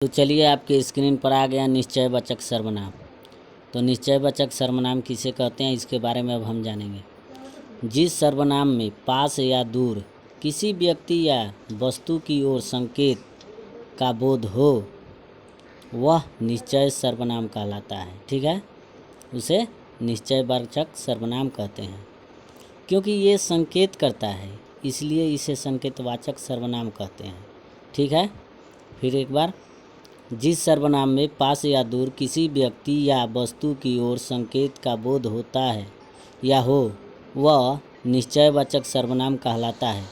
तो चलिए आपके स्क्रीन पर आ गया निश्चयवाचक सर्वनाम। तो निश्चयवाचक सर्वनाम किसे कहते हैं इसके बारे में अब हम जानेंगे। जिस सर्वनाम में पास या दूर किसी व्यक्ति या वस्तु की ओर संकेत का बोध हो वह निश्चय सर्वनाम कहलाता है। ठीक है, उसे निश्चयवाचक सर्वनाम कहते हैं। क्योंकि ये संकेत करता है इसलिए इसे संकेतवाचक सर्वनाम कहते हैं। ठीक है, फिर एक बार, जिस सर्वनाम में पास या दूर किसी व्यक्ति या वस्तु की ओर संकेत का बोध होता है या हो वह निश्चयवाचक सर्वनाम कहलाता है।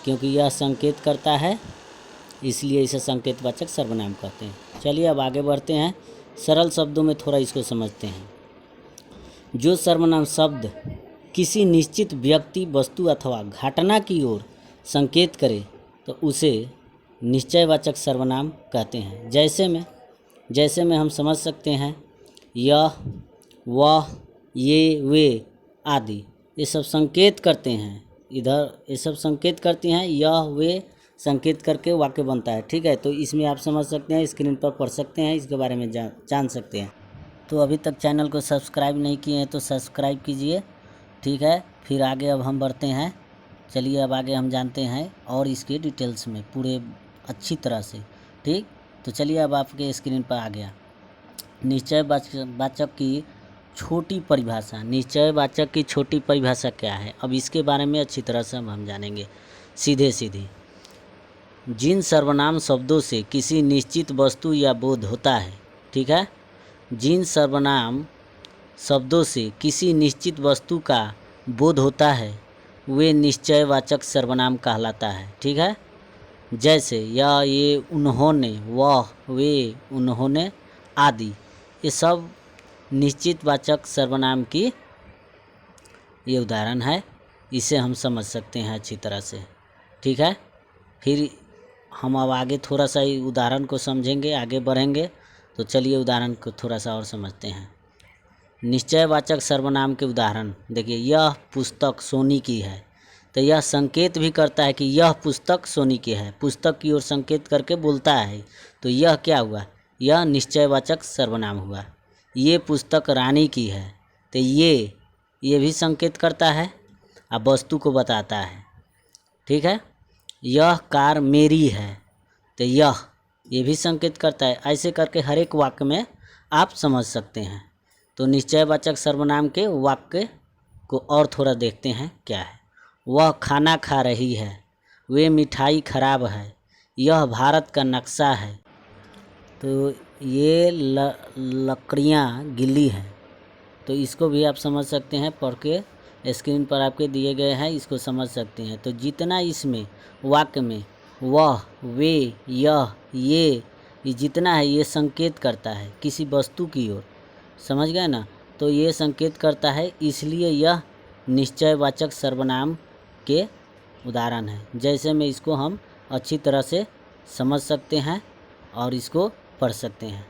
क्योंकि यह संकेत करता है इसलिए इसे संकेतवाचक सर्वनाम कहते हैं। चलिए अब आगे बढ़ते हैं, सरल शब्दों में थोड़ा इसको समझते हैं। जो सर्वनाम शब्द किसी निश्चित व्यक्ति, वस्तु अथवा घटना की ओर संकेत करे तो उसे निश्चयवाचक सर्वनाम कहते हैं। जैसे में हम समझ सकते हैं यह, वह, ये, वे आदि, ये सब संकेत करते हैं। इधर ये सब संकेत करती हैं, यह वे संकेत करके वाक्य बनता है। ठीक है, तो इसमें आप समझ सकते हैं, स्क्रीन पर पढ़ सकते हैं, इसके बारे में जान सकते हैं। तो अभी तक चैनल को सब्सक्राइब नहीं किए हैं तो सब्सक्राइब कीजिए। ठीक है, फिर आगे अब हम बढ़ते हैं। चलिए अब आगे हम जानते हैं और इसके डिटेल्स में पूरे अच्छी तरह से। ठीक, तो चलिए अब आपके स्क्रीन पर आ गया निश्चयवाचक की छोटी परिभाषा। निश्चयवाचक की छोटी परिभाषा क्या है, अब इसके बारे में अच्छी तरह से हम जानेंगे। सीधे जिन सर्वनाम शब्दों से किसी निश्चित वस्तु या बोध होता है। ठीक है, जिन सर्वनाम शब्दों से किसी निश्चित वस्तु का बोध होता है वे निश्चयवाचक सर्वनाम कहलाता है। ठीक है, जैसे यह, ये, उन्होंने, वह, वे, उन्होंने आदि, ये सब निश्चितवाचक सर्वनाम की ये उदाहरण है। इसे हम समझ सकते हैं अच्छी तरह से। ठीक है, फिर हम अब आगे थोड़ा सा उदाहरण को समझेंगे, आगे बढ़ेंगे। तो चलिए उदाहरण को थोड़ा सा और समझते हैं। निश्चयवाचक सर्वनाम के उदाहरण देखिए, यह पुस्तक सोनी की है। तो यह संकेत भी करता है कि यह पुस्तक सोनी की है, पुस्तक की ओर संकेत करके बोलता है। तो यह क्या हुआ, यह निश्चयवाचक सर्वनाम हुआ। ये पुस्तक रानी की है। तो ये भी संकेत करता है, अब वस्तु को बताता है। ठीक है, यह कार मेरी है। तो ये भी संकेत करता है। ऐसे करके हर एक वाक्य में आप समझ सकते हैं। तो निश्चयवाचक सर्वनाम के वाक्य को और थोड़ा देखते हैं क्या है। वह खाना खा रही है, वे मिठाई खराब है, यह भारत का नक्शा है। तो ये लकड़ियाँ गीली हैं। तो इसको भी आप समझ सकते हैं, पढ़ के स्क्रीन पर आपके दिए गए हैं, इसको समझ सकते हैं। तो जितना इसमें वाक्य में वह, वे, यह, ये जितना है ये संकेत करता है किसी वस्तु की ओर। समझ गए ना, तो ये संकेत करता है इसलिए यह निश्चयवाचक सर्वनाम के उदाहरण है। जैसे में इसको हम अच्छी तरह से समझ सकते हैं और इसको पढ़ सकते हैं।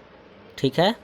ठीक है।